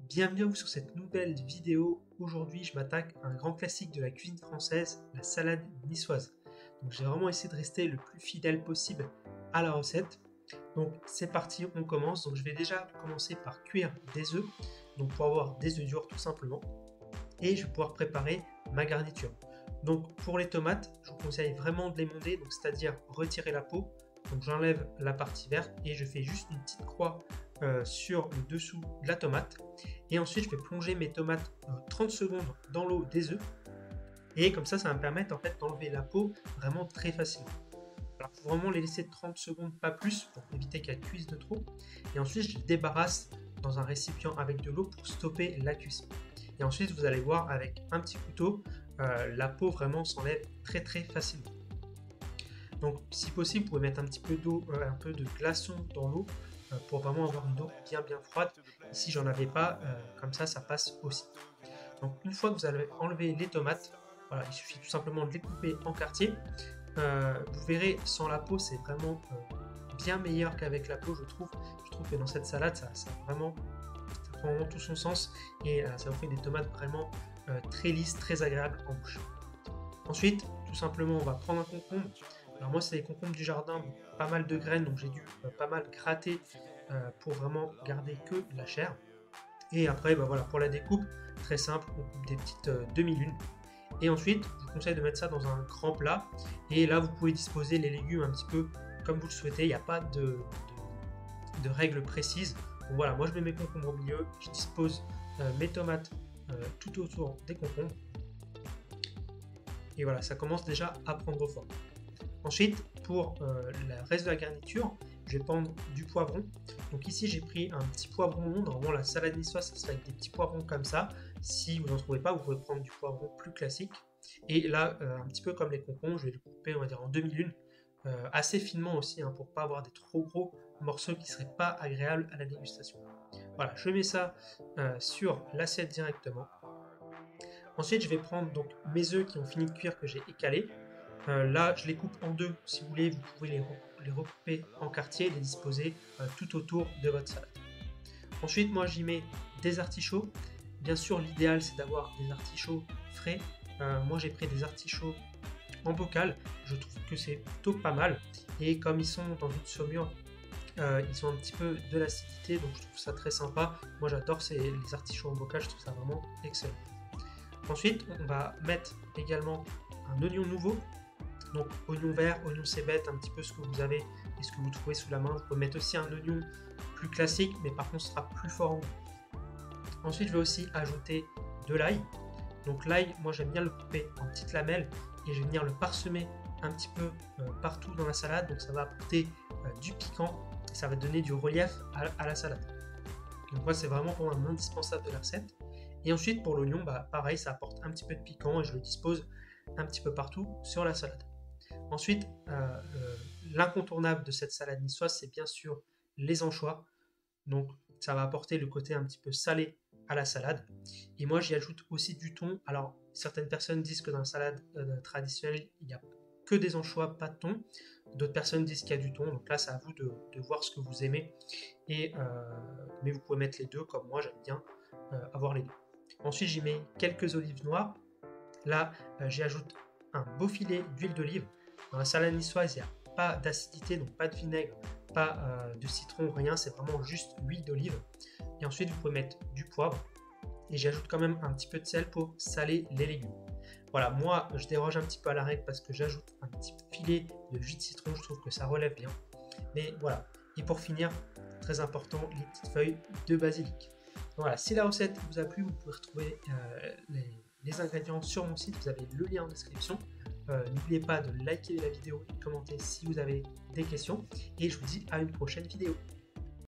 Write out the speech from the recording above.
Bienvenue à vous sur cette nouvelle vidéo. Aujourd'hui, je m'attaque à un grand classique de la cuisine française, la salade niçoise. Donc, j'ai vraiment essayé de rester le plus fidèle possible à la recette. Donc, c'est parti, on commence. Donc, je vais déjà commencer par cuire des œufs, donc pour avoir des œufs durs tout simplement. Et je vais pouvoir préparer ma garniture. Donc, pour les tomates, je vous conseille vraiment de l'émonder, donc c'est-à-dire retirer la peau. Donc, j'enlève la partie verte et je fais juste une petite croix sur le dessous de la tomate. Et ensuite, je vais plonger mes tomates 30 secondes dans l'eau des œufs. Et comme ça va me permettre en fait d'enlever la peau vraiment très facilement. Alors, il faut vraiment les laisser 30 secondes, pas plus, pour éviter qu'elles cuisent de trop. Et ensuite, je les débarrasse dans un récipient avec de l'eau pour stopper la cuisson. Et ensuite, vous allez voir avec un petit couteau, la peau vraiment s'enlève très très facilement. Donc, si possible, vous pouvez mettre un petit peu d'eau, un peu de glaçon dans l'eau pour vraiment avoir une eau bien froide. Et si j'en avais pas, comme ça passe aussi. Donc, une fois que vous avez enlevé les tomates, voilà, il suffit tout simplement de les couper en quartiers. Vous verrez, sans la peau, c'est vraiment bien meilleur qu'avec la peau, je trouve. Je trouve que dans cette salade, ça prend vraiment tout son sens et ça vous fait des tomates vraiment très lisses, très agréables en bouche. Ensuite, tout simplement, on va prendre un concombre. Alors moi, c'est des concombres du jardin, pas mal de graines, donc j'ai dû pas mal gratter pour vraiment garder que la chair. Et après, voilà, pour la découpe, très simple, on coupe des petites demi-lunes. Et ensuite, je vous conseille de mettre ça dans un grand plat. Et là, vous pouvez disposer les légumes un petit peu comme vous le souhaitez. Il n'y a pas de règles précises. Donc voilà, moi je mets mes concombres au milieu, je dispose mes tomates tout autour des concombres. Et voilà, ça commence déjà à prendre forme. Ensuite, pour le reste de la garniture, je vais prendre du poivron. Donc ici, j'ai pris un petit poivron long. Normalement, la salade niçoise, ça se fait avec des petits poivrons comme ça. Si vous n'en trouvez pas, vous pouvez prendre du poivron plus classique. Et là, un petit peu comme les concombres, je vais le couper, on va dire, en demi-lune. Assez finement aussi, pour ne pas avoir des trop gros morceaux qui ne seraient pas agréables à la dégustation. Voilà, je mets ça sur l'assiette directement. Ensuite, je vais prendre donc mes œufs qui ont fini de cuire, que j'ai écalés. Là, je les coupe en deux. Si vous voulez, vous pouvez les recouper en quartiers et les disposer tout autour de votre salade. Ensuite, moi, j'y mets des artichauts. Bien sûr, l'idéal, c'est d'avoir des artichauts frais. Moi, j'ai pris des artichauts en bocal. Je trouve que c'est plutôt pas mal. Et comme ils sont dans une saumure, ils ont un petit peu de l'acidité, donc je trouve ça très sympa. Moi, j'adore les artichauts en bocal. Je trouve ça vraiment excellent. Ensuite, on va mettre également un oignon nouveau. Donc oignon vert, oignon cébette, un petit peu ce que vous avez et ce que vous trouvez sous la main. Vous pouvez mettre aussi un oignon plus classique, mais par contre ce sera plus fort en goût. Ensuite, je vais aussi ajouter de l'ail. Donc l'ail, moi j'aime bien le couper en petites lamelles et je vais venir le parsemer un petit peu partout dans la salade. Donc ça va apporter du piquant et ça va donner du relief à la salade. Donc moi c'est vraiment pour moi un indispensable de la recette. Et ensuite pour l'oignon, pareil, ça apporte un petit peu de piquant et je le dispose un petit peu partout sur la salade. Ensuite, l'incontournable de cette salade niçoise, c'est bien sûr les anchois. Donc, ça va apporter le côté un petit peu salé à la salade. Et moi, j'y ajoute aussi du thon. Alors, certaines personnes disent que dans la salade traditionnelle, il n'y a que des anchois, pas de thon. D'autres personnes disent qu'il y a du thon. Donc là, c'est à vous de voir ce que vous aimez. Mais vous pouvez mettre les deux, comme moi, j'aime bien avoir les deux. Ensuite, j'y mets quelques olives noires. Là, j'y ajoute un beau filet d'huile d'olive. Dans la salade niçoise, il n'y a pas d'acidité, donc pas de vinaigre, pas de citron, rien, c'est vraiment juste l'huile d'olive. Et ensuite, vous pouvez mettre du poivre. Et j'ajoute quand même un petit peu de sel pour saler les légumes. Voilà, moi, je déroge un petit peu à la règle parce que j'ajoute un petit filet de jus de citron, je trouve que ça relève bien. Mais voilà, et pour finir, très important, les petites feuilles de basilic. Voilà, si la recette vous a plu, vous pouvez retrouver les ingrédients sur mon site, vous avez le lien en description. N'oubliez pas de liker la vidéo et de commenter si vous avez des questions. Et je vous dis à une prochaine vidéo.